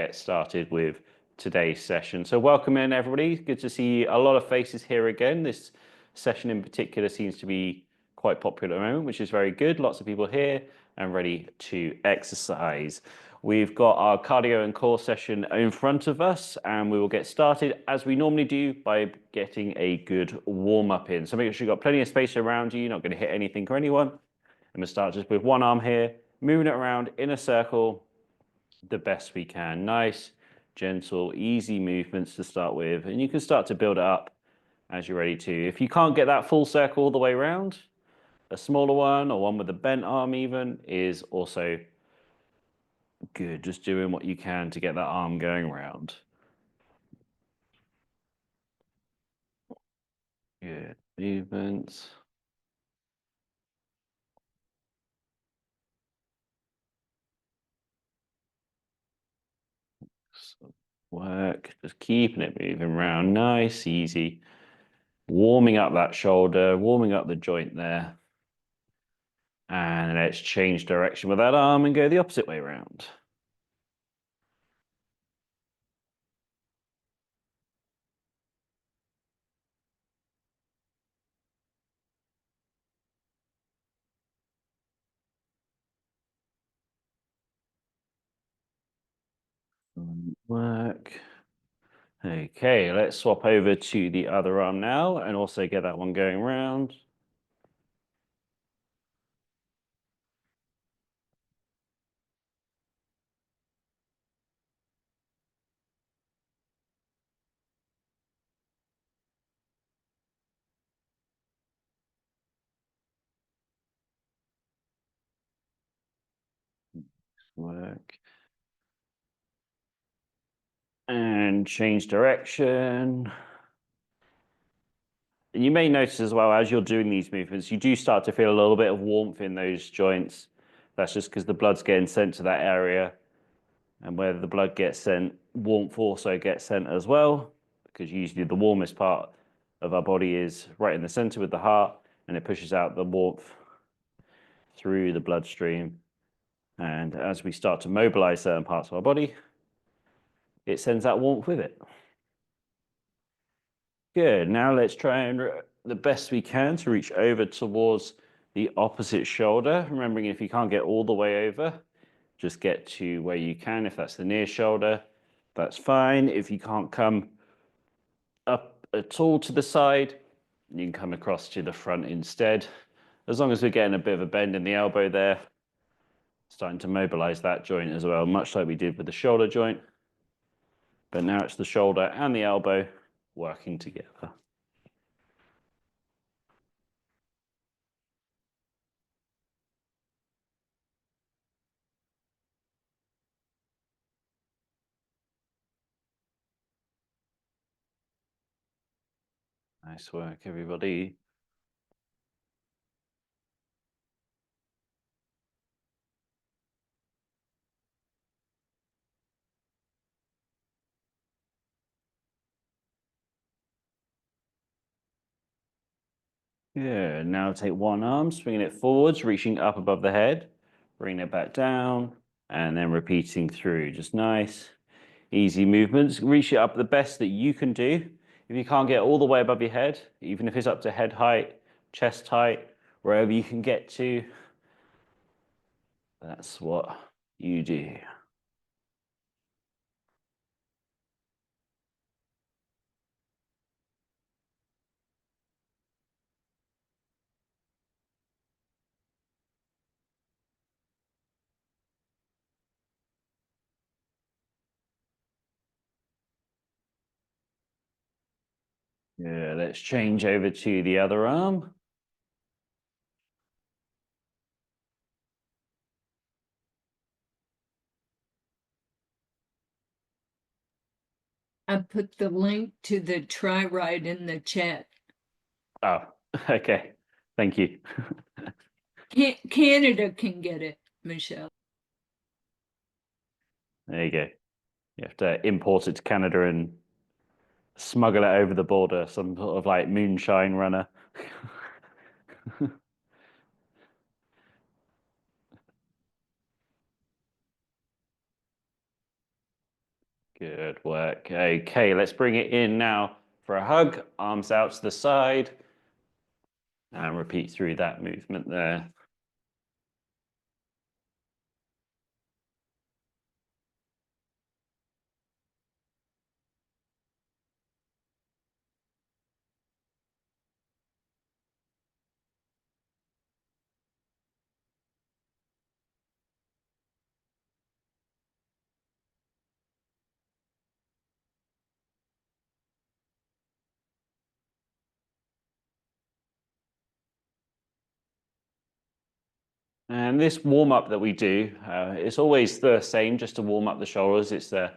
Get started with today's session. So welcome in everybody. Good to see a lot of faces here again. This session in particular seems to be quite popular at the moment, which is very good. Lots of people here and ready to exercise. We've got our cardio and core session in front of us, and we will get started as we normally do by getting a good warm up in. So make sure you've got plenty of space around you. You're not going to hit anything or anyone. I'm going to start just with one arm here, moving it around in a circle the best we can. Nice, gentle, easy movements to start with, and you can start to build it up as you're ready to. If you can't get that full circle all the way around, a smaller one or one with a bent arm even is also good. Just doing what you can to get that arm going around. Good movements. Work, just keeping it moving around, nice, easy. Warming up that shoulder, warming up the joint there. And let's change direction with that arm and go the opposite way around. Work. Okay, let's swap over to the other arm now and also get that one going around. Work. And change direction. And you may notice as well, as you're doing these movements, you do start to feel a little bit of warmth in those joints. That's just because the blood's getting sent to that area. And where the blood gets sent, warmth also gets sent as well, because usually the warmest part of our body is right in the center with the heart, and it pushes out the warmth through the bloodstream. And as we start to mobilize certain parts of our body, it sends that warmth with it. Good. Now let's try and the best we can to reach over towards the opposite shoulder. Remembering if you can't get all the way over, just get to where you can. If that's the near shoulder, that's fine. If you can't come up at all to the side, you can come across to the front instead. As long as we're getting a bit of a bend in the elbow there, starting to mobilize that joint as well, much like we did with the shoulder joint. But now it's the shoulder and the elbow working together. Nice work, everybody. Good. Now take one arm, swinging it forwards, reaching up above the head, bringing it back down, and then repeating through. Just nice, easy movements. Reach it up the best that you can do. If you can't get all the way above your head, even if it's up to head height, chest height, wherever you can get to, that's what you do. Yeah, let's change over to the other arm. I put the link to the try ride in the chat. Oh, okay. Thank you. Canada can get it, Michelle. There you go. You have to import it to Canada and smuggle it over the border, some sort of like moonshine runner. Good work. Okay, let's bring it in now for a hug. Arms out to the side. And repeat through that movement there. And this warm up that we do, it's always the same, just to warm up the shoulders. It's the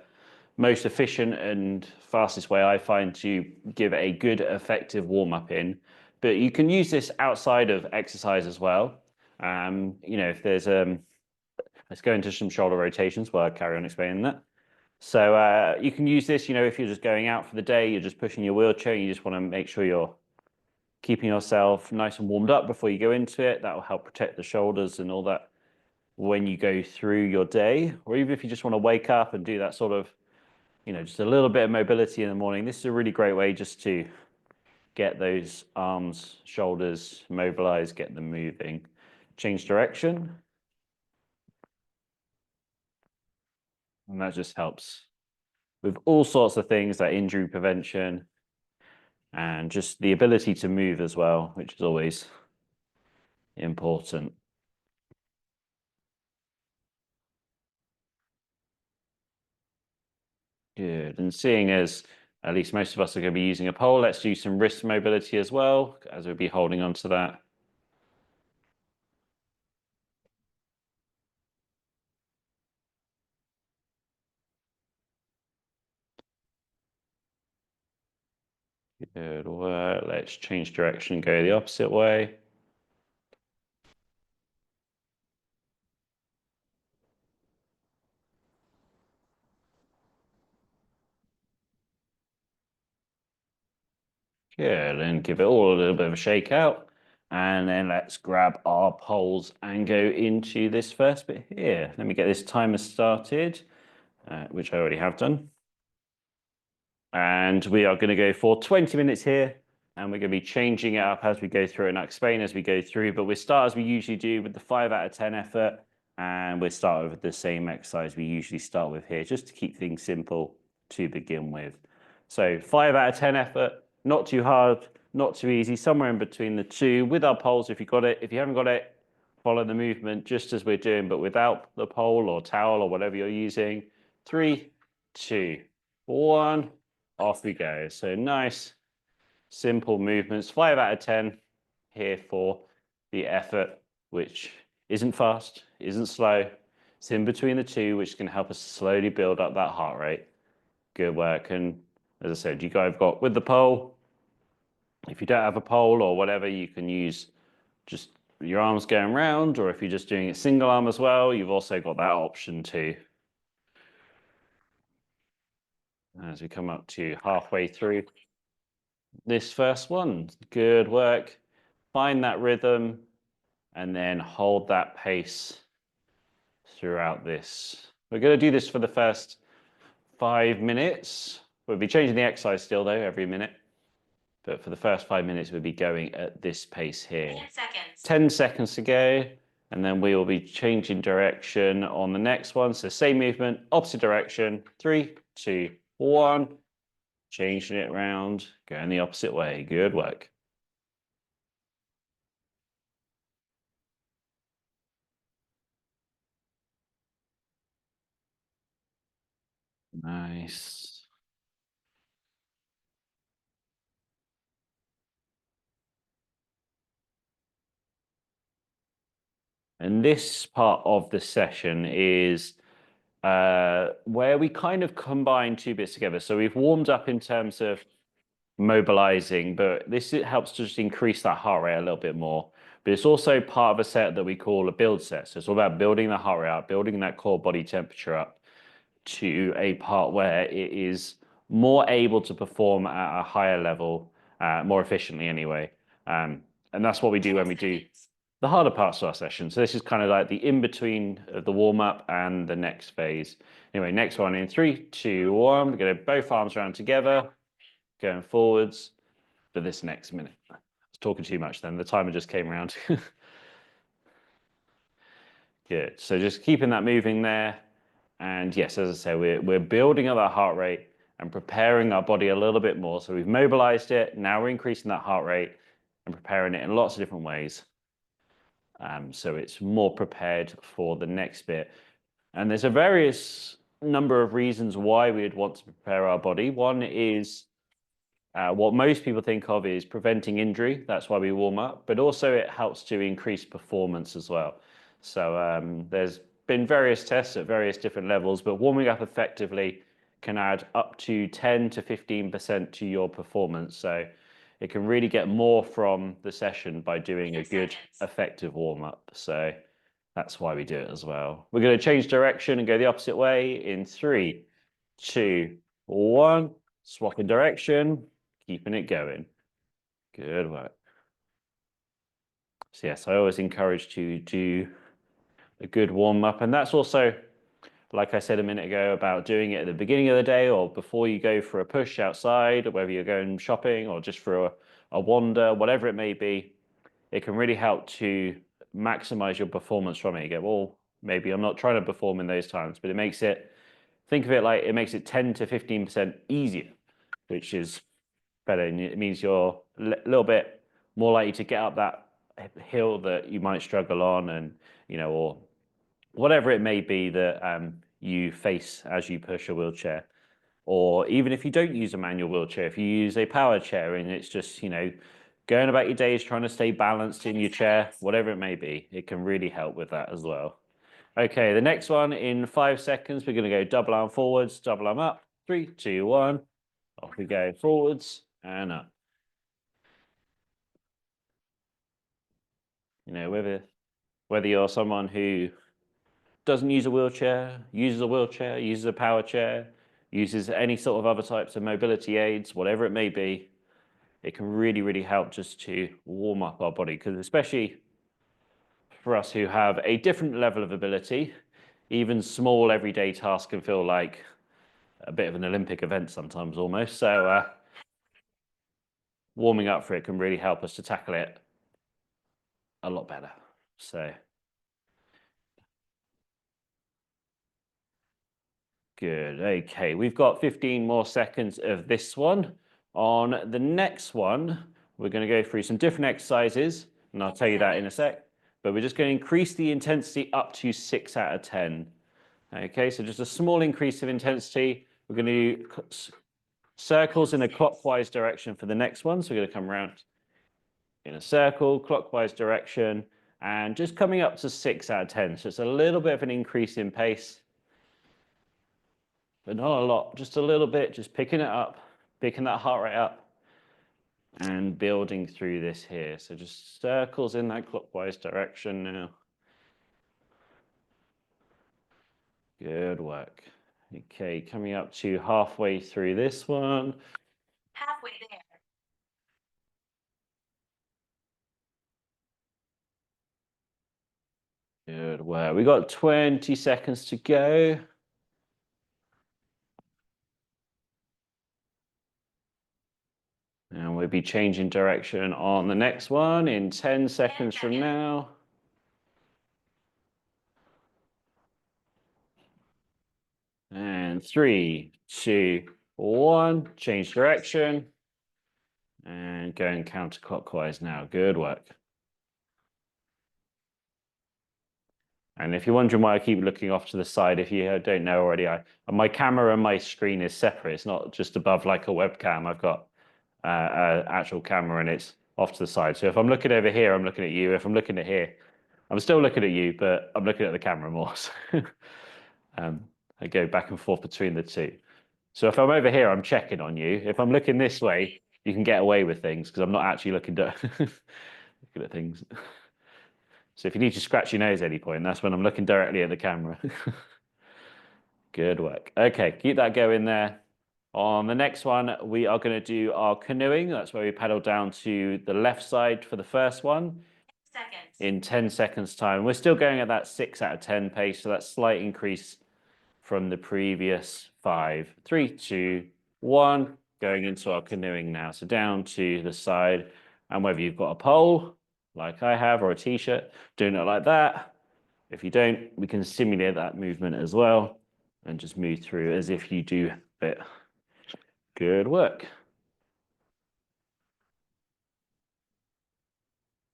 most efficient and fastest way I find to give a good, effective warm up in. But you can use this outside of exercise as well. If there's let's go into some shoulder rotations while I carry on explaining that. So you can use this, if you're just going out for the day, you're just pushing your wheelchair, you just want to make sure you're keeping yourself nice and warmed up before you go into it. That will help protect the shoulders and all that when you go through your day, or even if you just want to wake up and do that sort of, just a little bit of mobility in the morning. This is a really great way just to get those arms, shoulders mobilized, get them moving. Change direction. And that just helps with all sorts of things like injury prevention and just the ability to move as well, which is always important. Good. And seeing as at least most of us are going to be using a pole, let's do some wrist mobility as well, as we'll be holding on to that. Good work. Let's change direction, go the opposite way. Good, and give it all a little bit of a shake out. And then let's grab our poles and go into this first bit here. Let me get this timer started, which I already have done. And we are going to go for 20 minutes here. And we're going to be changing it up as we go through. And I'll explain as we go through. But we start as we usually do with the 5 out of 10 effort. And we start with the same exercise we usually start with here, just to keep things simple to begin with. So 5 out of 10 effort, not too hard, not too easy, somewhere in between the two with our poles if you got it. If you haven't got it, follow the movement just as we're doing, but without the pole or towel or whatever you're using. 3, 2, 1, off we go. So nice, simple movements. 5 out of 10 here for the effort, which isn't fast, isn't slow. It's in between the two, which can help us slowly build up that heart rate. Good work. And as I said, you guys got with the pole. If you don't have a pole or whatever, you can use just your arms going round, or if you're just doing it single arm as well, you've also got that option too. As we come up to halfway through this first one, good work. Find that rhythm and then hold that pace throughout this. We're going to do this for the first 5 minutes. We'll be changing the exercise still though every minute. But for the first 5 minutes, we'll be going at this pace here. 10 seconds. 10 seconds to go. And then we will be changing direction on the next one. So same movement, opposite direction. 3, 2, 1. Changing it around, going the opposite way. Good work. Nice. And this part of the session is where we kind of combine two bits together. So we've warmed up in terms of mobilizing, but this helps to just increase that heart rate a little bit more. But it's also part of a set that we call a build set. So it's all about building the heart rate up, building that core body temperature up to a part where it is more able to perform at a higher level, more efficiently anyway. And that's what we do when we do the harder parts of our session. So this is kind of like the in-between of the warm-up and the next phase. Anyway, next one in 3, 2, 1. We're going to both arms around together, going forwards for this next minute. I was talking too much then. The timer just came around. Good. So just keeping that moving there. And yes, as I say, we're building up our heart rate and preparing our body a little bit more. So we've mobilized it. Now we're increasing that heart rate and preparing it in lots of different ways. So it's more prepared for the next bit. And there's a various number of reasons why we'd want to prepare our body. One is what most people think of is preventing injury. That's why we warm up, but also it helps to increase performance as well. So there's been various tests at various different levels, but warming up effectively can add up to 10 to 15% to your performance. So it can really get more from the session by doing a good, effective warm up. So that's why we do it as well. We're going to change direction and go the opposite way in 3, 2, 1. Swapping direction, keeping it going. Good work. So yes, I always encourage to do a good warm up. And that's also, like I said a minute ago, about doing it at the beginning of the day or before you go for a push outside, or whether you're going shopping or just for a wander, whatever it may be. It can really help to maximize your performance from it. You go, well, maybe I'm not trying to perform in those times, but it makes it, think of it like it makes it 10 to 15% easier, which is better. And it means you're a little bit more likely to get up that hill that you might struggle on, and, you know, or whatever it may be that you face as you push a wheelchair. Or even if you don't use a manual wheelchair, if you use a power chair and it's just, you know, going about your days trying to stay balanced in your chair, whatever it may be, it can really help with that as well. Okay, the next one in 5 seconds, we're going to go double arm forwards, double arm up. 3, 2, 1. Off we go, forwards and up. You know, whether you're someone who doesn't use a wheelchair, uses a power chair, uses any sort of other types of mobility aids, whatever it may be, it can really, really help just to warm up our body. Because especially for us who have a different level of ability, even small everyday tasks can feel like a bit of an Olympic event sometimes almost. So warming up for it can really help us to tackle it a lot better. So good. Okay, we've got 15 more seconds of this one. On the next one, we're going to go through some different exercises, and I'll tell you that in a sec. But we're just going to increase the intensity up to 6 out of 10. Okay, so just a small increase of intensity. We're going to do circles in a clockwise direction for the next one. So we're going to come around in a circle, clockwise direction, and just coming up to 6 out of 10. So it's a little bit of an increase in pace, but not a lot, just a little bit, just picking it up, picking that heart rate up and building through this here. So just circles in that clockwise direction now. Good work. Okay, coming up to halfway through this one. Halfway there. Good work. We got 20 seconds to go. And we'll be changing direction on the next one in 10 seconds from now. And 3, 2, 1, change direction. And going counterclockwise now. Good work. And if you're wondering why I keep looking off to the side, if you don't know already, my camera and my screen is separate. It's not just above like a webcam. I've got an actual camera and it's off to the side. So if I'm looking over here, I'm looking at you. If I'm looking at here, I'm still looking at you, but I'm looking at the camera more. So I go back and forth between the two. So if I'm over here, I'm checking on you. If I'm looking this way, you can get away with things because I'm not actually looking at things. So if you need to scratch your nose at any point, that's when I'm looking directly at the camera. Good work. Okay, keep that going there. On the next one, we are going to do our canoeing. That's where we paddle down to the left side for the first one. in 10 seconds time. We're still going at that 6 out of 10 pace, so that's slight increase from the previous 5. 3, 2, 1, going into our canoeing now. So down to the side, and whether you've got a pole, like I have, or a t-shirt, doing it like that. If you don't, we can simulate that movement as well, and just move through as if you do it. Good work.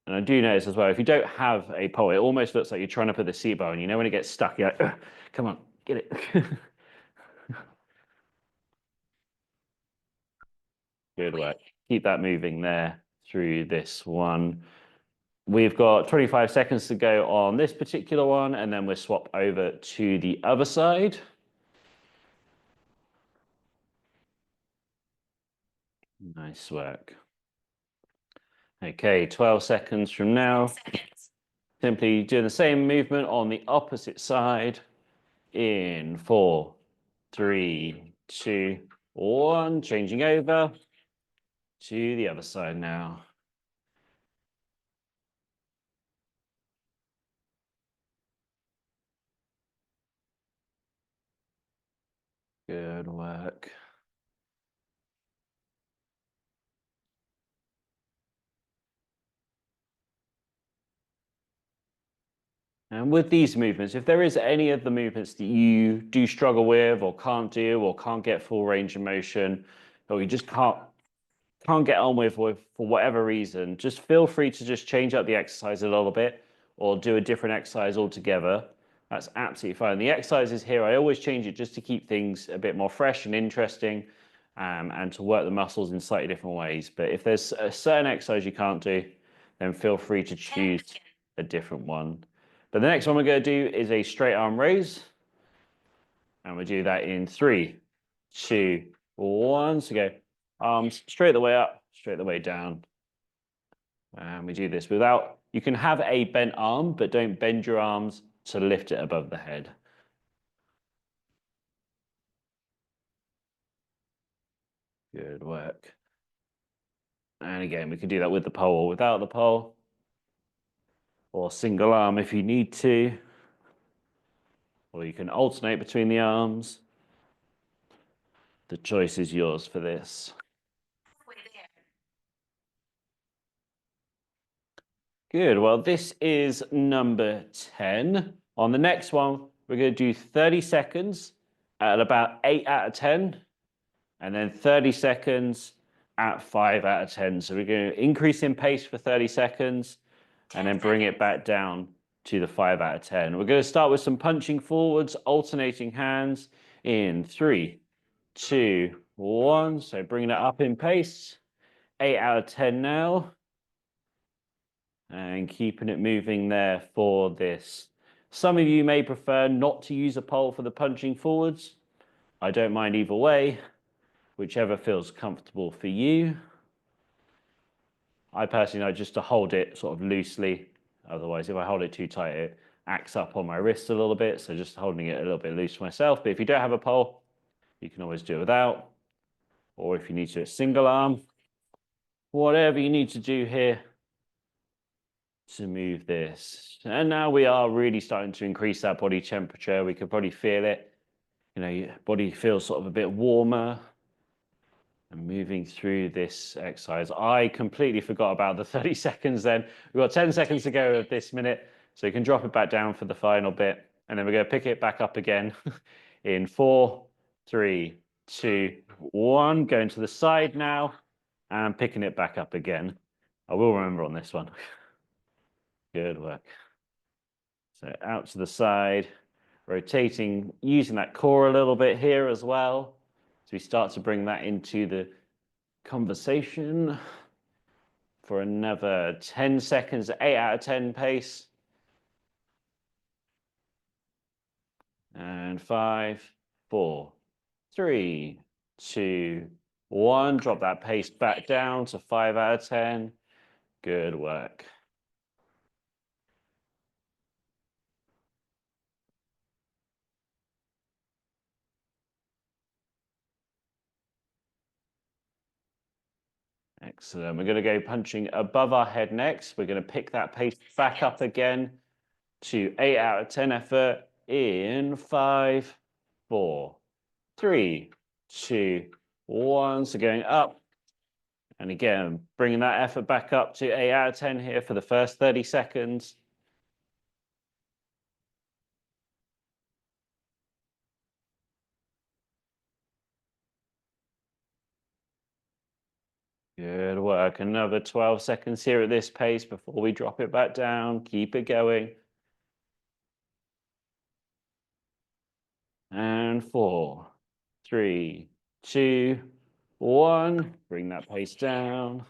And I do notice as well, if you don't have a pole, it almost looks like you're trying to put the seatbelt on. You know, when it gets stuck, you're like, come on, get it. Good work. Keep that moving there through this one. We've got 25 seconds to go on this particular one, and then we'll swap over to the other side. Nice work. Okay, 12 seconds from now. Simply doing the same movement on the opposite side. In 4, 3, 2, 1. Changing over to the other side now. Good work. And with these movements, if there is any of the movements that you do struggle with or can't do or can't get full range of motion, or you just can't get on with for whatever reason, just feel free to just change up the exercise a little bit or do a different exercise altogether. That's absolutely fine. The exercises here, I always change it just to keep things a bit more fresh and interesting, and to work the muscles in slightly different ways. But if there's a certain exercise you can't do, then feel free to choose a different one. But the next one we're going to do is a straight arm raise. And we'll do that in 3, 2, 1. So go arms straight the way up, straight the way down. And we do this without, you can have a bent arm, but don't bend your arms to lift it above the head. Good work. And again, we can do that with the pole or without the pole, or single arm if you need to, or you can alternate between the arms. The choice is yours for this. Good. Well, this is number 10. On the next one, we're going to do 30 seconds at about 8 out of 10, and then 30 seconds at 5 out of 10. So we're going to increase in pace for 30 seconds and then bring it back down to the 5 out of 10. We're going to start with some punching forwards, alternating hands in 3, 2, 1. So bringing it up in pace. 8 out of 10 now. And keeping it moving there for this. Some of you may prefer not to use a pole for the punching forwards. I don't mind either way, whichever feels comfortable for you. I personally like just to hold it sort of loosely. Otherwise, if I hold it too tight, it acts up on my wrist a little bit. So just holding it a little bit loose myself. But if you don't have a pole, you can always do it without. Or if you need to do a single arm, whatever you need to do here to move this. And now we are really starting to increase that body temperature. We can probably feel it. You know, your body feels sort of a bit warmer. And moving through this exercise, I completely forgot about the 30 seconds then. We've got 10 seconds to go of this minute. So you can drop it back down for the final bit. And then we're going to pick it back up again in 4, 3, 2, 1. Going to the side now and picking it back up again. I will remember on this one. Good work. So out to the side, rotating, using that core a little bit here as well. So we start to bring that into the conversation for another 10 seconds, 8 out of 10 pace. And 5, 4, 3, 2, 1. Drop that pace back down to 5 out of 10. Good work. Excellent. We're going to go punching above our head next. We're going to pick that pace back up again to 8 out of 10 effort in 5, 4, 3, 2, 1. So going up. And again, bringing that effort back up to 8 out of 10 here for the first 30 seconds. Good work. Another 12 seconds here at this pace before we drop it back down. Keep it going. And 4, 3, 2, 1. Bring that pace down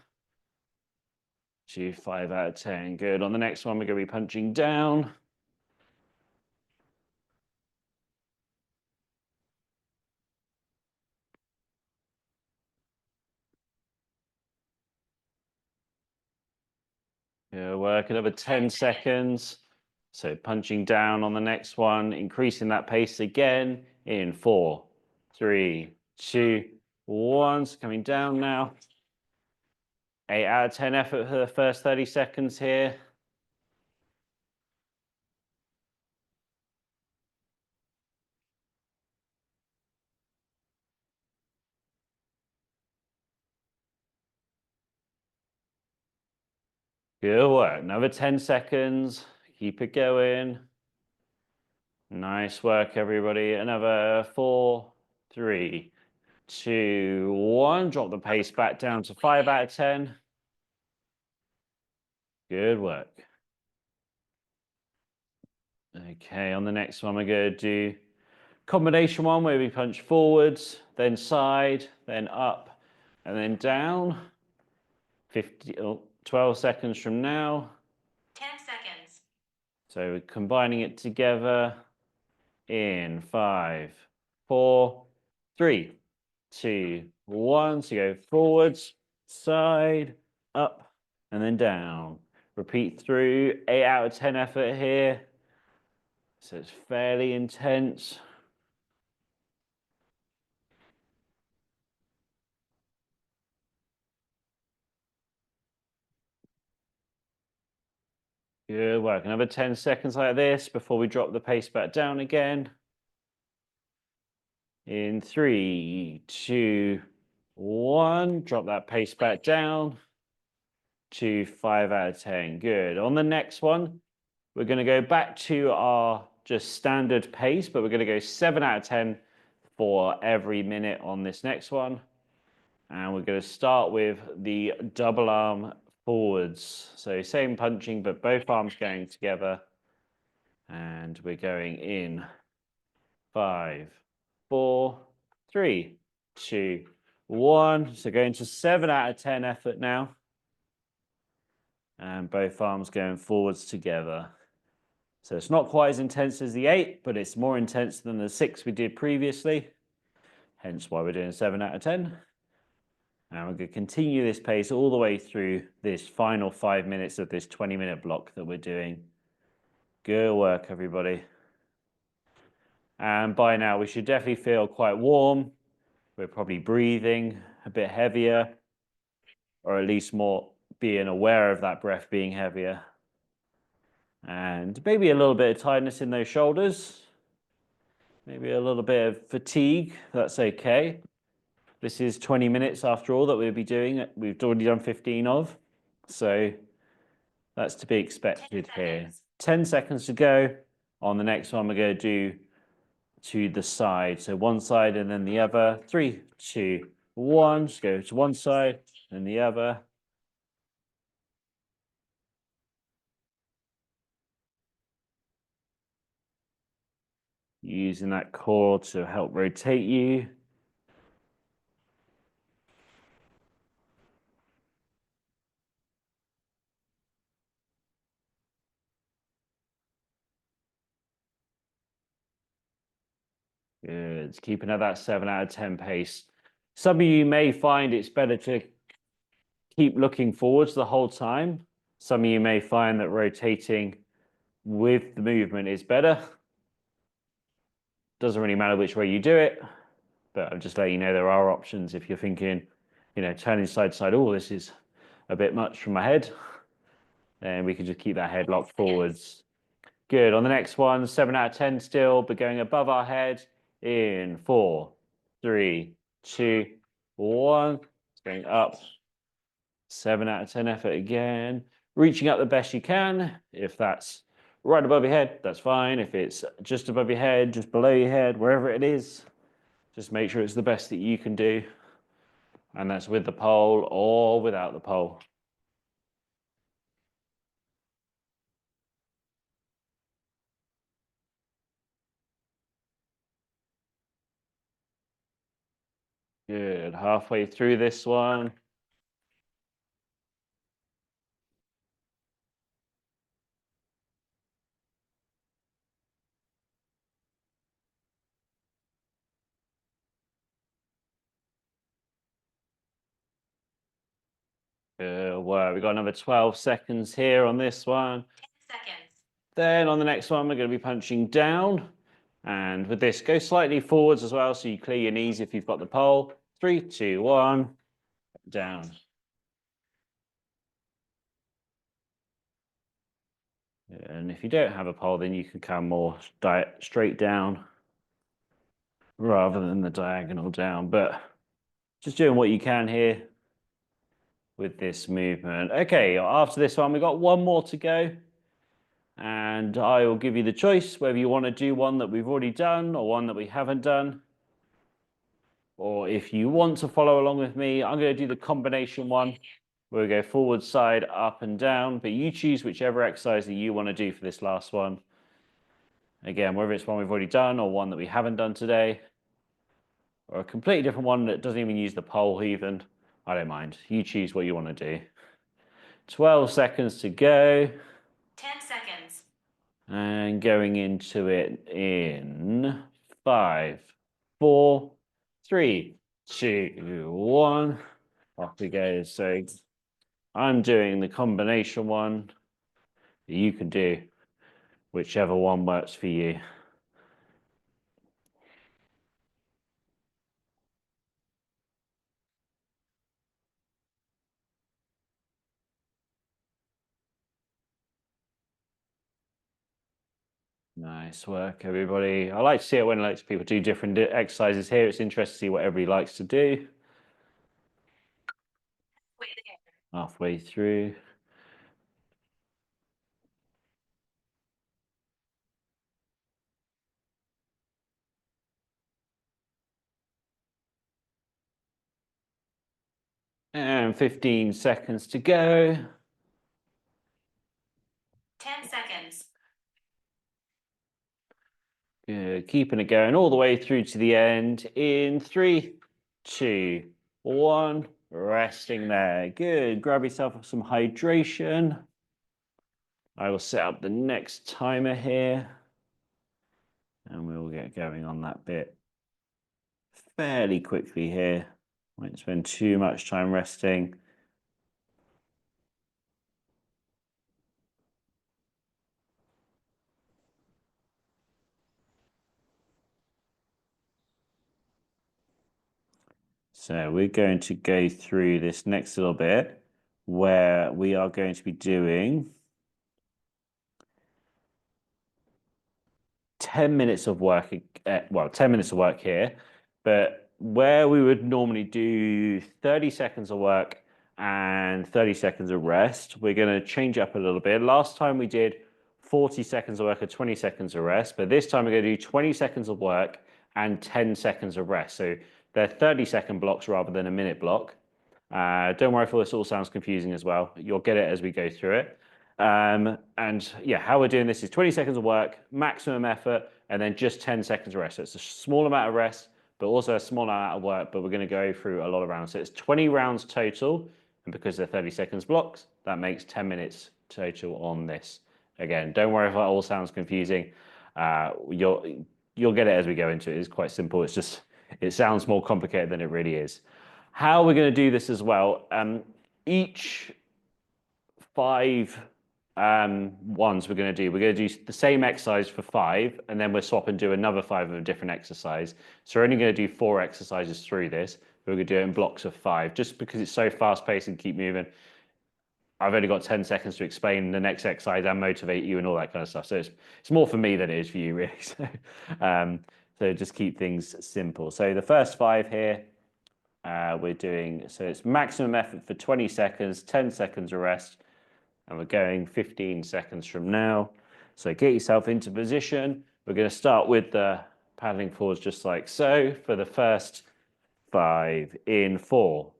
to 5 out of 10. Good. On the next one, we're going to be punching down. Good work. Another 10 seconds. So punching down on the next one, increasing that pace again in 4, 3, 2, 1. So coming down now. 8 out of 10 effort for the first 30 seconds here. Good work. Another 10 seconds. Keep it going. Nice work, everybody. Another 4, 3, 2, 1. Drop the pace back down to 5 out of 10. Good work. Okay, on the next one, we're going to do combination one where we punch forwards, then side, then up, and then down. 12 seconds from now. 10 seconds. So we're combining it together in 5, 4, 3, 2, 1. So go forwards, side, up, and then down. Repeat through. 8 out of 10 effort here. So it's fairly intense. Good work. Another 10 seconds like this before we drop the pace back down again. In 3, 2, 1. Drop that pace back down to 5 out of 10. Good. On the next one, we're going to go back to our just standard pace, but we're going to go 7 out of 10 for every minute on this next one. And we're going to start with the double arm forwards. So same punching, but both arms going together. And we're going in 5, 4, 3, 2, 1. So going to 7 out of 10 effort now. And both arms going forwards together. So it's not quite as intense as the 8, but it's more intense than the 6 we did previously. Hence why we're doing 7 out of 10. And we're going to continue this pace all the way through this final 5 minutes of this 20-minute block that we're doing. Good work, everybody. And by now, we should definitely feel quite warm. We're probably breathing a bit heavier, or at least more being aware of that breath being heavier. And maybe a little bit of tiredness in those shoulders. Maybe a little bit of fatigue. That's okay. This is 20 minutes after all that we'll be doing. We've already done 15 of. So that's to be expected here. 10 seconds to go. On the next one, we're going to do to the side. So one side and then the other. 3, 2, 1. Just go to one side and the other. Using that core to help rotate you. Good. Keeping at that 7 out of 10 pace. Some of you may find it's better to keep looking forwards the whole time. Some of you may find that rotating with the movement is better. Doesn't really matter which way you do it, but I'm just letting you know there are options if you're thinking, you know, turning side to side, oh, this is a bit much from my head. Then we can just keep that head locked seconds. forwards. Good. On the next one, 7 out of 10 still, but going above our head in 4, 3, 2, 1. It's going up. 7 out of 10 effort again. Reaching up the best you can. If that's right above your head, that's fine. If it's just above your head, just below your head, wherever it is, just make sure it's the best that you can do. And that's with the pole or without the pole. Good. Halfway through this one. Good work. We've got another 12 seconds here on this one. 10 seconds. Then on the next one, we're going to be punching down. And with this, go slightly forwards as well, so you clear your knees if you've got the pole. 3, 2, 1, down. And if you don't have a pole, then you can come more straight down rather than the diagonal down. But just doing what you can here with this movement. Okay, after this one, we've got one more to go. And I will give you the choice whether you want to do one that we've already done or one that we haven't done. Or if you want to follow along with me, I'm going to do the combination one where we go forward, side, up and down. But you choose whichever exercise that you want to do for this last one. Again, whether it's one we've already done or one that we haven't done today. Or a completely different one that doesn't even use the pole even. I don't mind. You choose what you want to do. 12 seconds to go. 10 seconds. And going into it in 5, 4, 3, 2, 1. Off we go. So I'm doing the combination one. You can do whichever one works for you. Nice work, everybody. I like to see it when lots of people do different exercises here. It's interesting to see what everybody likes to do. Wait there. Halfway through. And 15 seconds to go. 10 seconds. Good. Keeping it going all the way through to the end in 3, 2, 1. Resting there. Good. Grab yourself some hydration. I will set up the next timer here. And we'll get going on that bit fairly quickly here. Won't spend too much time resting. So we're going to go through this next little bit where we are going to be doing 10 minutes of work, 10 minutes of work here, but where we would normally do 30 seconds of work and 30 seconds of rest, we're going to change up a little bit. Last time we did 40 seconds of work and 20 seconds of rest, but this time we're going to do 20 seconds of work and 10 seconds of rest. So they're 30-second blocks rather than a minute block. Don't worry if this all sounds confusing as well. You'll get it as we go through it. And yeah, how we're doing this is 20 seconds of work, maximum effort, and then just 10 seconds of rest. So it's a small amount of rest, but also a small amount of work, but we're going to go through a lot of rounds. So it's 20 rounds total, and because they're 30 seconds blocks, that makes 10 minutes total on this. Again, don't worry if that all sounds confusing. You'll get it as we go into it. It's quite simple. It's just, it sounds more complicated than it really is. How we're going to do this as well, each 5 ones we're going to do the same exercise for 5, and then we'll swap and do another 5 of a different exercise. So we're only going to do 4 exercises through this. We're going to do it in blocks of 5, just because it's so fast paced and keep moving. I've only got 10 seconds to explain the next exercise and motivate you and all that kind of stuff. So it's more for me than it is for you, really. So just keep things simple. So the first 5 here, we're doing, so it's maximum effort for 20 seconds, 10 seconds of rest, and we're going 15 seconds from now. So get yourself into position. We're going to start with the paddling forwards just like so for the first 5 in 4,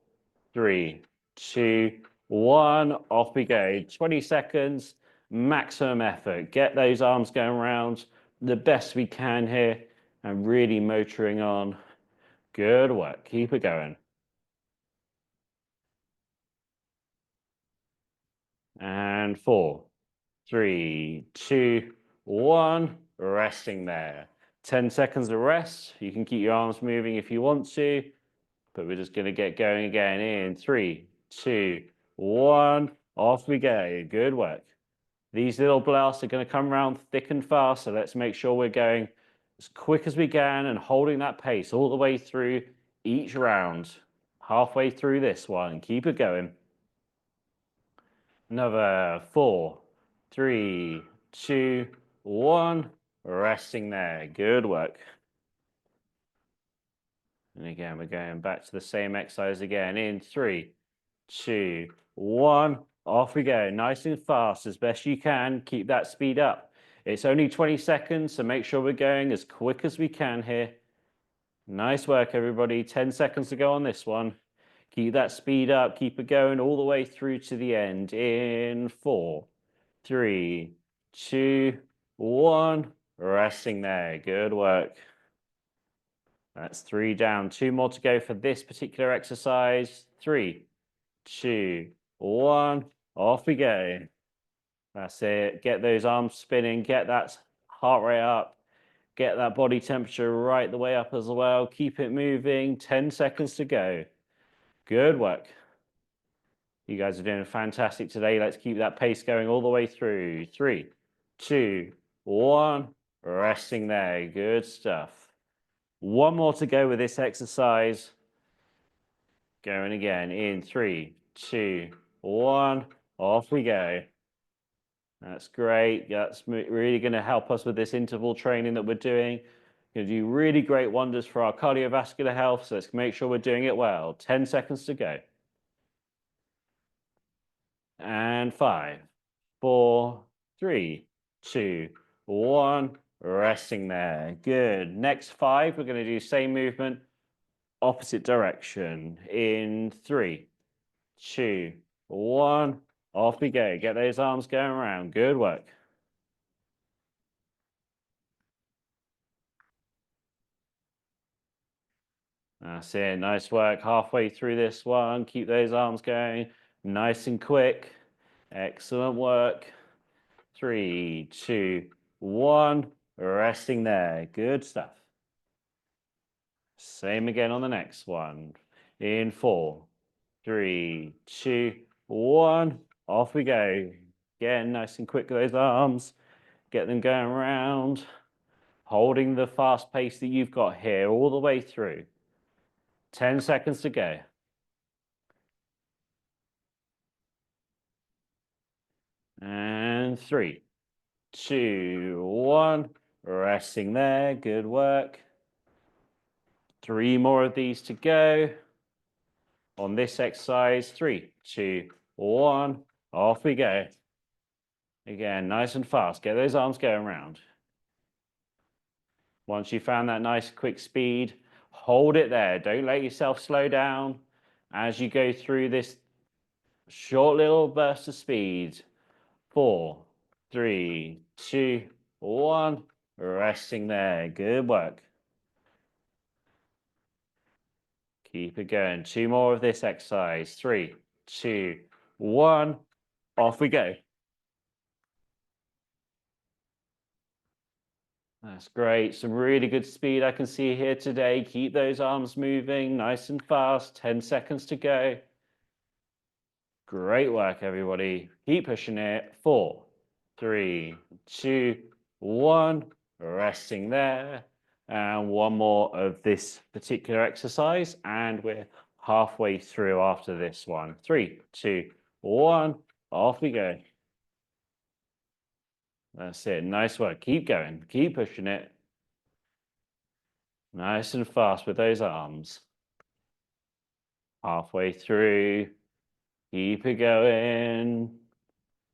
3, 2, 1. Off we go. 20 seconds, maximum effort. Get those arms going around the best we can here and really motoring on. Good work. Keep it going. And 4, 3, 2, 1. Resting there. 10 seconds of rest. You can keep your arms moving if you want to, but we're just going to get going again in 3, 2, 1. Off we go. Good work. These little blasts are going to come around thick and fast, so let's make sure we're going as quick as we can and holding that pace all the way through each round. Halfway through this one. Keep it going. Another 4, 3, 2, 1. Resting there. Good work. And again, we're going back to the same exercise again in 3, 2, 1. Off we go. Nice and fast as best you can. Keep that speed up. It's only 20 seconds, so make sure we're going as quick as we can here. Nice work, everybody. 10 seconds to go on this one. Keep that speed up. Keep it going all the way through to the end in 4, 3, 2, 1. Resting there. Good work. That's 3 down. 2 more to go for this particular exercise. 3, 2, 1. Off we go. That's it. Get those arms spinning. Get that heart rate up. Get that body temperature right the way up as well. Keep it moving. 10 seconds to go. Good work. You guys are doing fantastic today. Let's keep that pace going all the way through. 3, 2, 1. Resting there. Good stuff. 1 more to go with this exercise. Going again in 3, 2, 1. Off we go. That's great. That's really going to help us with this interval training that we're doing. Going to do really great wonders for our cardiovascular health. So let's make sure we're doing it well. 10 seconds to go. And 5, 4, 3, 2, 1. Resting there. Good. Next 5, we're going to do same movement, opposite direction. In 3, 2, 1. Off we go. Get those arms going around. Good work. That's it. Nice work. Halfway through this one. Keep those arms going nice and quick. Excellent work. 3, 2, 1. Resting there. Good stuff. Same again on the next one. In 4, 3, 2, 1. Off we go. Again, nice and quick with those arms. Get them going around. Holding the fast pace that you've got here all the way through. 10 seconds to go. And 3, 2, 1. Resting there. Good work. 3 more of these to go. On this exercise, 3, 2, 1. Off we go. Again, nice and fast. Get those arms going around. Once you found that nice quick speed, hold it there. Don't let yourself slow down as you go through this short little burst of speed. 4, 3, 2, 1. Resting there. Good work. Keep it going. 2 more of this exercise. 3, 2, 1. Off we go. That's great. Some really good speed I can see here today. Keep those arms moving nice and fast. 10 seconds to go. Great work, everybody. Keep pushing it. 4, 3, 2, 1. Resting there. And 1 more of this particular exercise. And we're halfway through after this one. 3, 2, 1. Off we go. That's it. Nice work. Keep going. Keep pushing it. Nice and fast with those arms. Halfway through. Keep it going.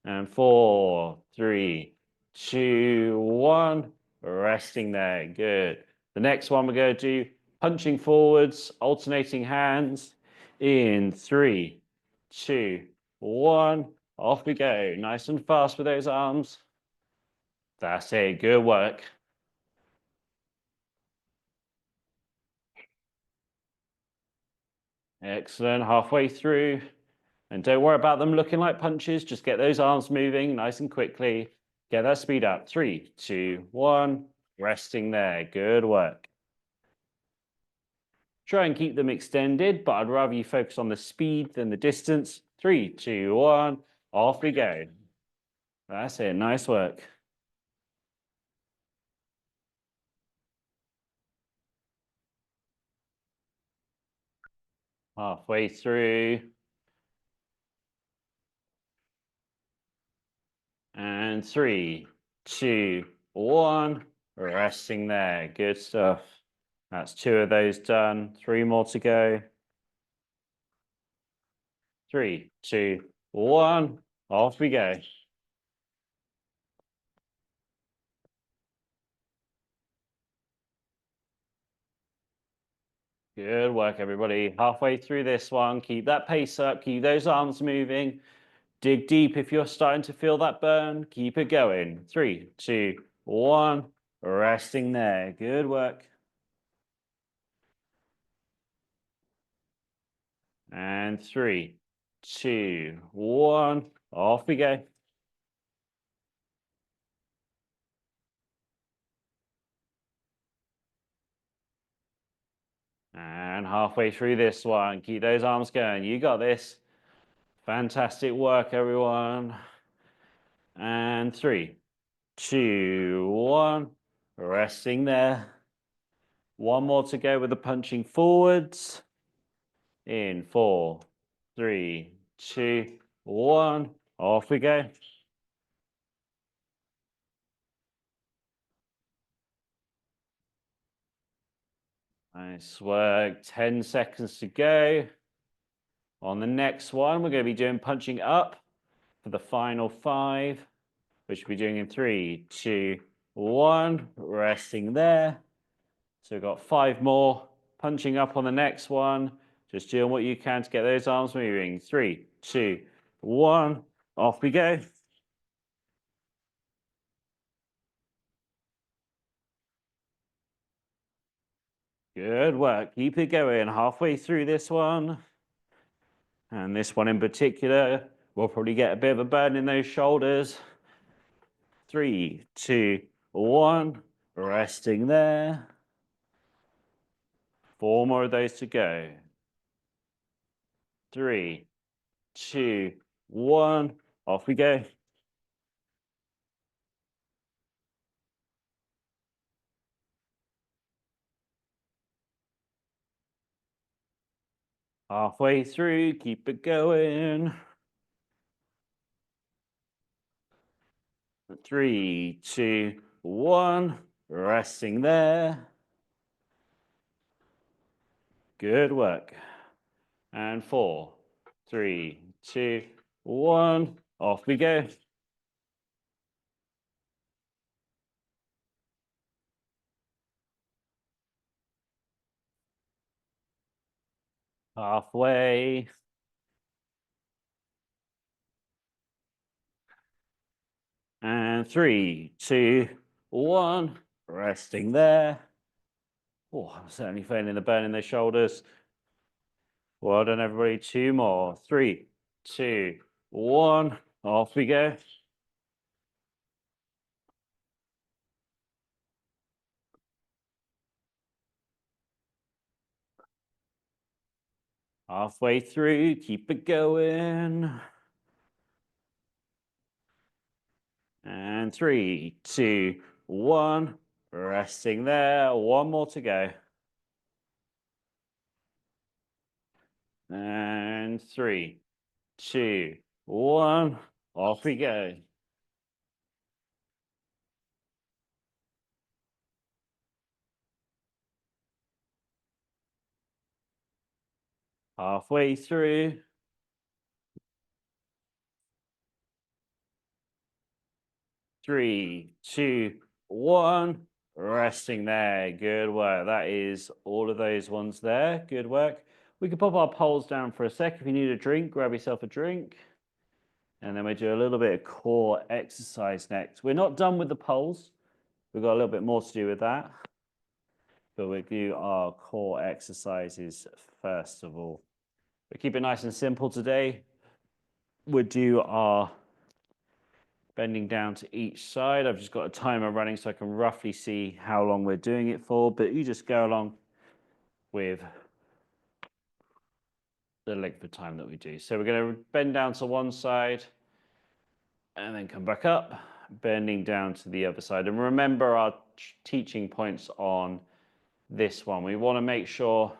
And 4, 3, 2, 1. Resting there. Good. The next one we're going to do punching forwards, alternating hands. In 3, 2, 1. Off we go. Nice and fast with those arms. That's it. Good work. Excellent. Halfway through. And don't worry about them looking like punches. Just get those arms moving nice and quickly. Get that speed up. 3, 2, 1. Resting there. Good work. Try and keep them extended, but I'd rather you focus on the speed than the distance. 3, 2, 1. Off we go. That's it. Nice work. Halfway through. And 3, 2, 1. Resting there. Good stuff. That's 2 of those done. 3 more to go. 3, 2, 1. Off we go. Good work, everybody. Halfway through this one. Keep that pace up. Keep those arms moving. Dig deep if you're starting to feel that burn. Keep it going. 3, 2, 1. Resting there. Good work. And 3, 2, 1. Off we go. And halfway through this one. Keep those arms going. You got this. Fantastic work, everyone. And 3, 2, 1. Resting there. 1 more to go with the punching forwards. In 4, 3, 2, 1. Off we go. Nice work. 10 seconds to go. On the next one, we're going to be doing punching up for the final 5, which we'll be doing in 3, 2, 1. Resting there. So we've got 5 more. Punching up on the next one. Just doing what you can to get those arms moving. 3, 2, 1. Off we go. Good work. Keep it going. Halfway through this one. And this one in particular, we'll probably get a bit of a burn in those shoulders. 3, 2, 1. Resting there. 4 more of those to go. 3, 2, 1. Off we go. Halfway through, keep it going. 3, 2, 1. Resting there. Good work. And 4, 3, 2, 1. Off we go. Halfway. And 3, 2, 1. Resting there. Oh, I'm certainly feeling the burn in the shoulders. Well done, everybody. 2 more. 3, 2, 1. Off we go. Halfway through, keep it going. And 3, 2, 1. Resting there. 1 more to go. And 3, 2, 1. Off we go. Halfway through. 3, 2, 1. Resting there. Good work. That is all of those ones there. Good work. We can pop our poles down for a sec. If you need a drink, grab yourself a drink. And then we do a little bit of core exercise next. We're not done with the poles. We've got a little bit more to do with that. But we'll do our core exercises first of all. We keep it nice and simple today. We'll do our bending down to each side. I've just got a timer running so I can roughly see how long we're doing it for, but you just go along with the length of time that we do. So we're going to bend down to one side and then come back up, bending down to the other side. And remember our teaching points on this one. We want to make sure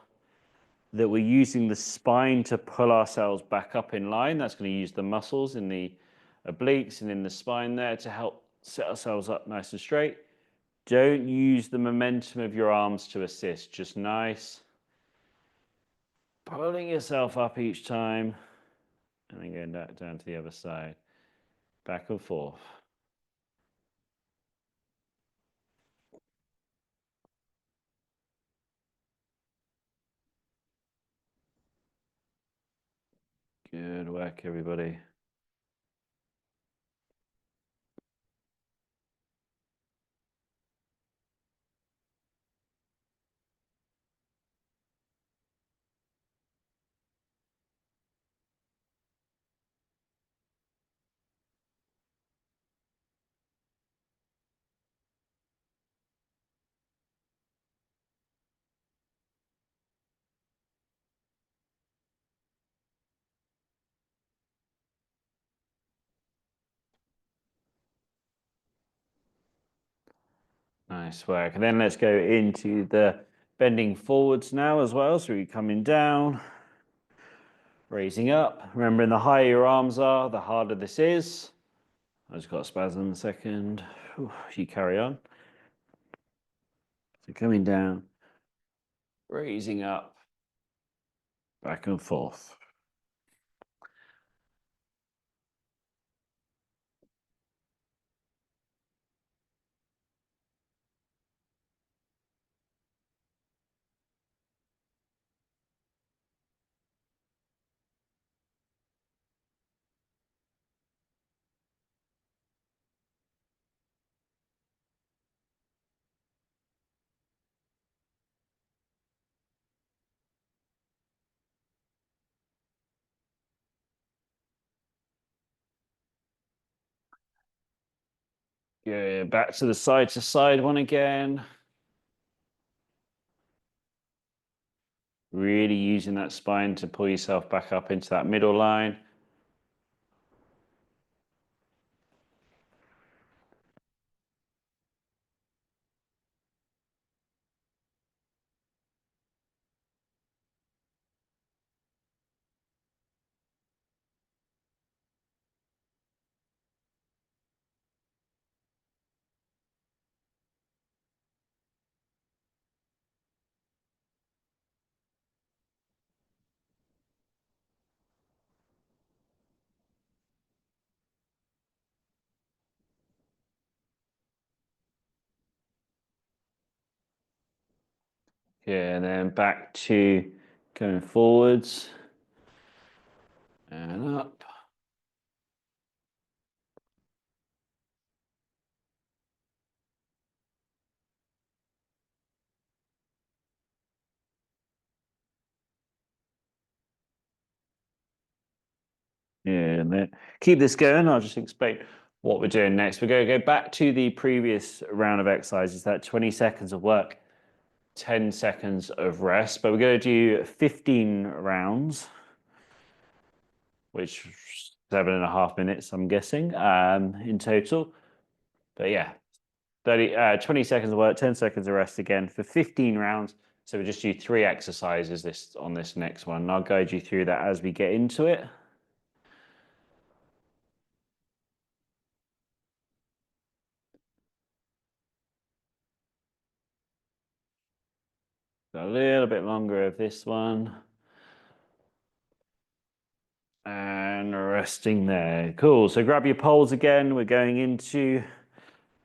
that we're using the spine to pull ourselves back up in line. That's going to use the muscles in the obliques and in the spine there to help set ourselves up nice and straight. Don't use the momentum of your arms to assist, just nice. Pulling yourself up each time and then going back down to the other side. Back and forth. Good work, everybody. Nice work. And then let's go into the bending forwards now as well. So you're coming down, raising up. Remembering the higher your arms are, the harder this is. I just got a spasm a second. You carry on. So coming down, raising up, back and forth. Good. Back to side one again. Really using that spine to pull yourself back up into that middle line. Yeah, and then back to going forwards and up. Yeah, and then keep this going. I'll just explain what we're doing next. We're going to go back to the previous round of exercises, that 20 seconds of work, 10 seconds of rest. But we're going to do 15 rounds, which 7.5 minutes, I'm guessing, in total. But yeah, 20 seconds of work, 10 seconds of rest again for 15 rounds. So we just do 3 exercises on this next one. And I'll guide you through that as we get into it. Got a little bit longer of this one. And resting there. Cool. So grab your poles again. We're going into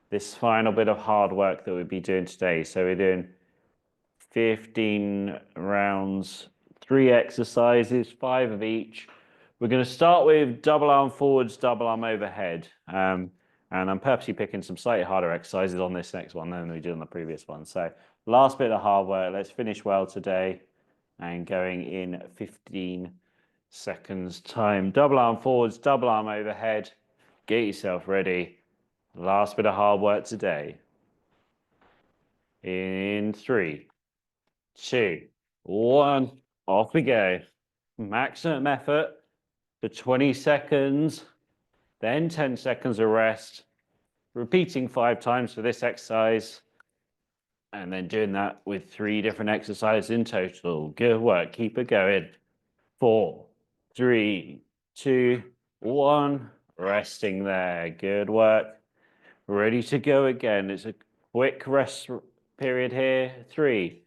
this final bit of hard work that we'll be doing today. So we're doing 15 rounds, 3 exercises, 5 of each. We're going to start with double arm forwards, double arm overhead. And I'm purposely picking some slightly harder exercises on this next one than we did on the previous one. So last bit of hard work. Let's finish well today and going in 15 seconds time. Double arm forwards, double arm overhead. Get yourself ready. Last bit of hard work today. In 3, 2, 1. Off we go. Maximum effort for 20 seconds, then 10 seconds of rest. Repeating 5 times for this exercise. And then doing that with 3 different exercises in total. Good work. Keep it going. 4, 3, 2, 1. Resting there. Good work. Ready to go again. It's a quick rest period here. 3,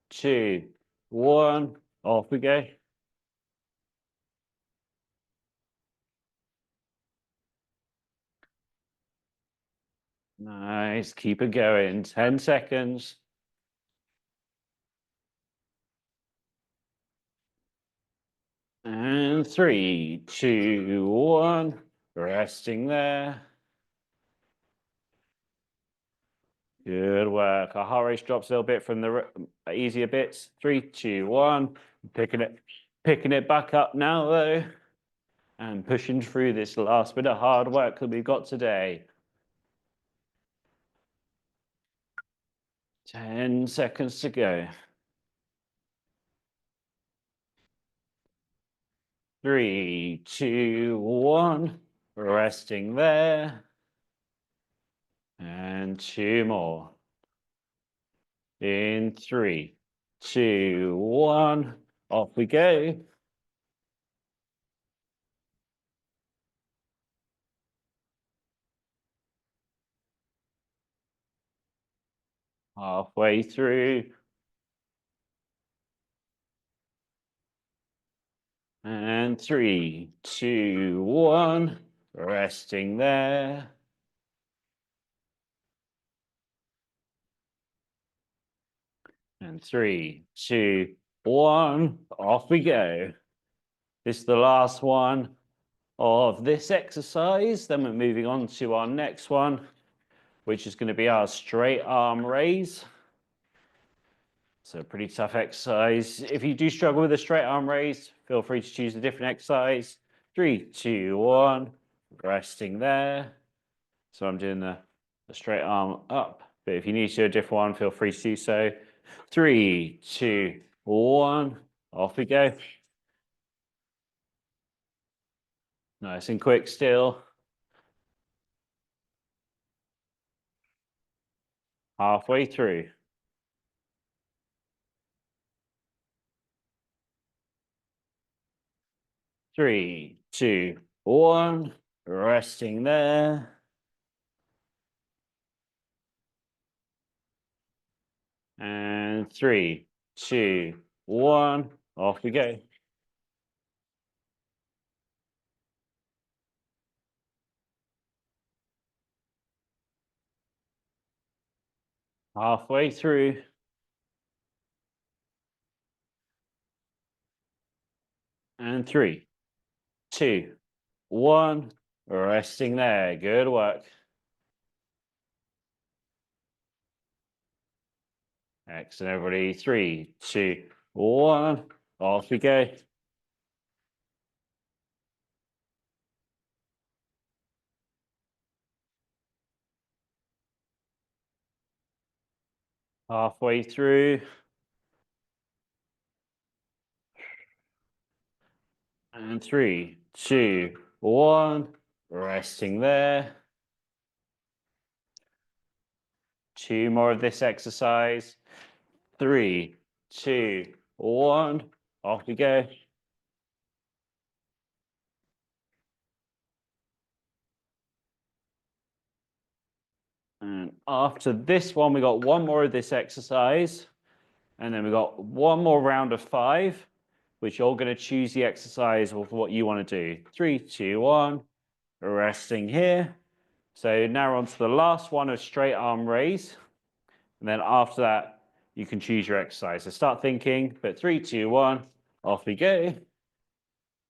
2, 1. Off we go. Nice. Keep it going. 10 seconds. And 3, 2, 1. Resting there. Good work. Our heart rate drops a little bit from the easier bits. 3, 2, 1. Picking it back up now though. And pushing through this last bit of hard work that we've got today. 10 seconds to go. 3, 2, 1. Resting there. And 2 more. In 3, 2, 1. Off we go. Halfway through. And 3, 2, 1. Resting there. And 3, 2, 1. Off we go. This is the last one of this exercise. Then we're moving on to our next one, which is going to be our straight arm raise. So pretty tough exercise. If you do struggle with a straight arm raise, feel free to choose a different exercise. 3, 2, 1. Resting there. So I'm doing the straight arm up. But if you need to do a different one, feel free to do so. 3, 2, 1. Off we go. Nice and quick still. Halfway through. 3, 2, 1. Resting there. And 3, 2, 1. Off we go. Halfway through. And 3, 2, 1. Resting there. Good work. Excellent, everybody. 3, 2, 1. Off we go. Halfway through. And 3, 2, 1. Resting there. 2 more of this exercise. 3, 2, 1. Off we go. And after this one, we got 1 more of this exercise. And then we've got one more round of 5, which you're going to choose the exercise of what you want to do. 3, 2, 1, resting here. So now we're on to the last one of straight arm raise. And then after that, you can choose your exercise. So start thinking, but 3, 2, 1, off we go.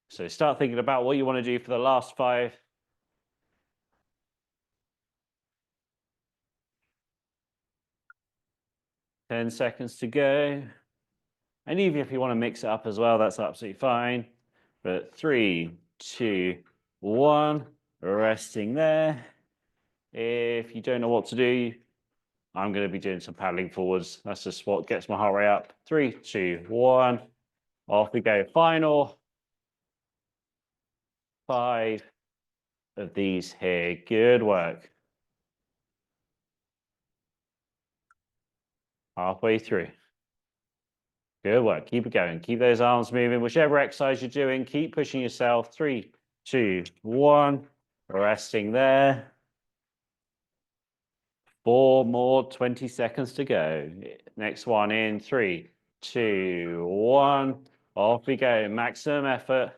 So start thinking about what you want to do for the last 5. Ten seconds to go. And even if you want to mix it up as well, that's absolutely fine. But 3, 2, 1, resting there. If you don't know what to do, I'm going to be doing some paddling forwards. That's just what gets my heart rate up. 3, 2, 1, off we go. Final 5 of these here. Good work. Halfway through. Good work. Keep it going. Keep those arms moving. Whichever exercise you're doing, keep pushing yourself. 3, 2, 1. Resting there. 4 more, 20 seconds to go. Next one in 3, 2, 1. Off we go. Maximum effort.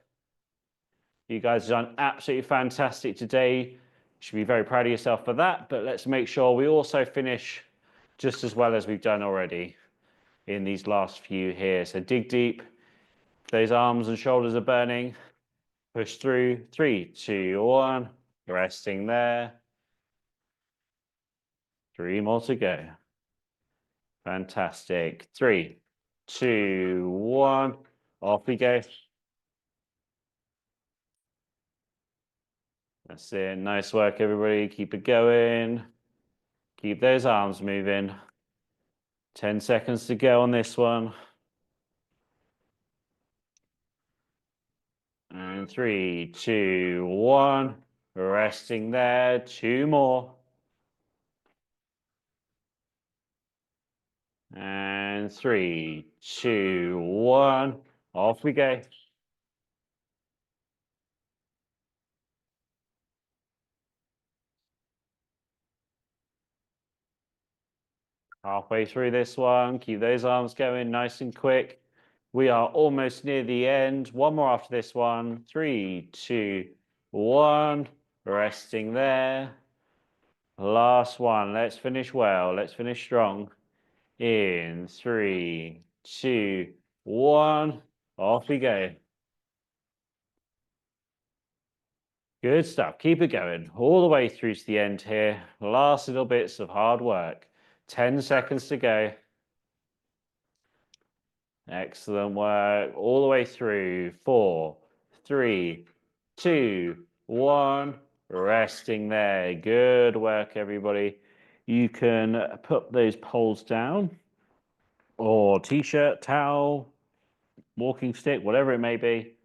You guys have done absolutely fantastic today. You should be very proud of yourself for that. But let's make sure we also finish just as well as we've done already in these last few here. So dig deep. If those arms and shoulders are burning, push through. 3, 2, 1. Resting there. 3 more to go. Fantastic. 3, 2, 1. Off we go. That's it. Nice work, everybody. Keep it going. Keep those arms moving. 10 seconds to go on this one. And 3, 2, 1. Resting there. 2 more. And 3, 2, 1. Off we go. Halfway through this one. Keep those arms going nice and quick. We are almost near the end. One more after this one. 3, 2, 1. Resting there. Last one. Let's finish well. Let's finish strong. In 3, 2, 1. Off we go. Good stuff. Keep it going all the way through to the end here. Last little bits of hard work. 10 seconds to go. Excellent work. All the way through. 4, 3, 2, 1. Resting there. Good work, everybody. You can put those poles down, or t-shirt, towel, walking stick, whatever it may be.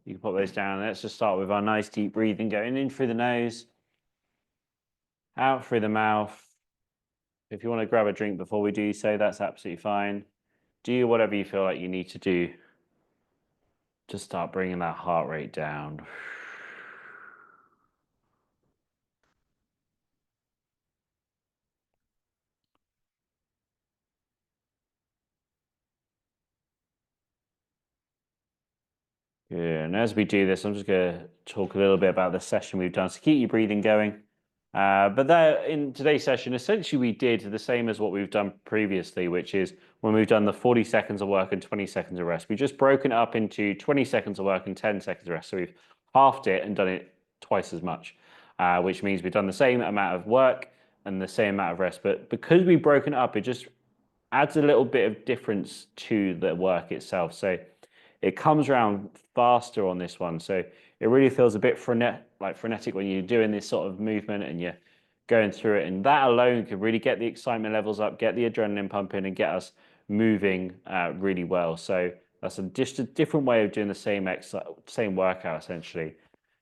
You can put those down. Let's just start with our nice deep breathing, going in through the nose, out through the mouth. If you want to grab a drink before we do so, that's absolutely fine. Do whatever you feel like you need to do to start bringing that heart rate down. Good. And as we do this, I'm just going to talk a little bit about the session we've done. So keep your breathing going. But in today's session, essentially we did the same as what we've done previously, which is when we've done the 40 seconds of work and 20 seconds of rest. We've just broken it up into 20 seconds of work and 10 seconds of rest. So we've halved it and done it twice as much, which means we've done the same amount of work and the same amount of rest. But because we've broken it up, it just adds a little bit of difference to the work itself. So it comes around faster on this one. So it really feels a bit frenetic when you're doing this sort of movement and you're going through it. And that alone could really get the excitement levels up, get the adrenaline pumping, and get us moving really well. So that's just a different way of doing the same workout, essentially.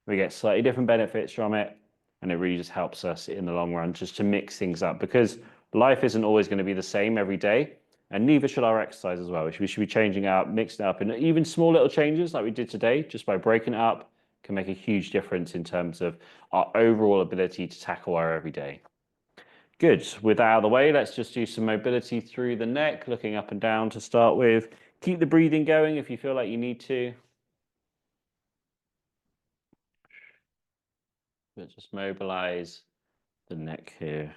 We get slightly different benefits from it, and it really just helps us in the long run just to mix things up, because life isn't always going to be the same every day. And neither should our exercise as well. We should be changing out, mixing it up, and even small little changes like we did today, just by breaking it up, can make a huge difference in terms of our overall ability to tackle our everyday. Good. With that out of the way, let's just do some mobility through the neck, looking up and down to start with. Keep the breathing going if you feel like you need to. But just mobilize the neck here.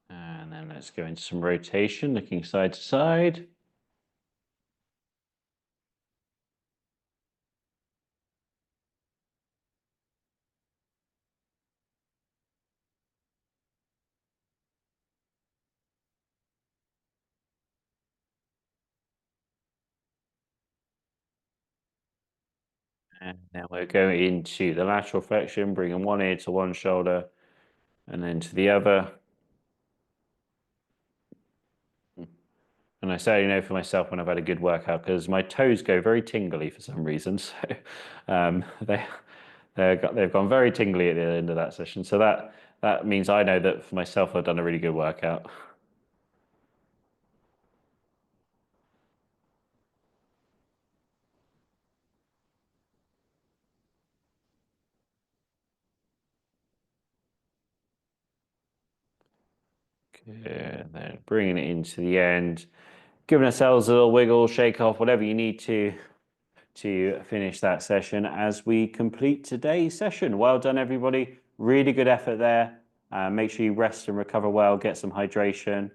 And then let's go into some rotation, looking side to side. And now we're going into the lateral flexion, bringing one ear to one shoulder and then to the other. And I certainly know for myself when I've had a good workout because my toes go very tingly for some reason. So they've gone very tingly at the end of that session. So that means I know that for myself I've done a really good workout. Good. Then bringing it into the end, giving ourselves a little wiggle, shake off, whatever you need to finish that session as we complete today's session. Well done, everybody. Really good effort there. Make sure you rest and recover well, get some hydration.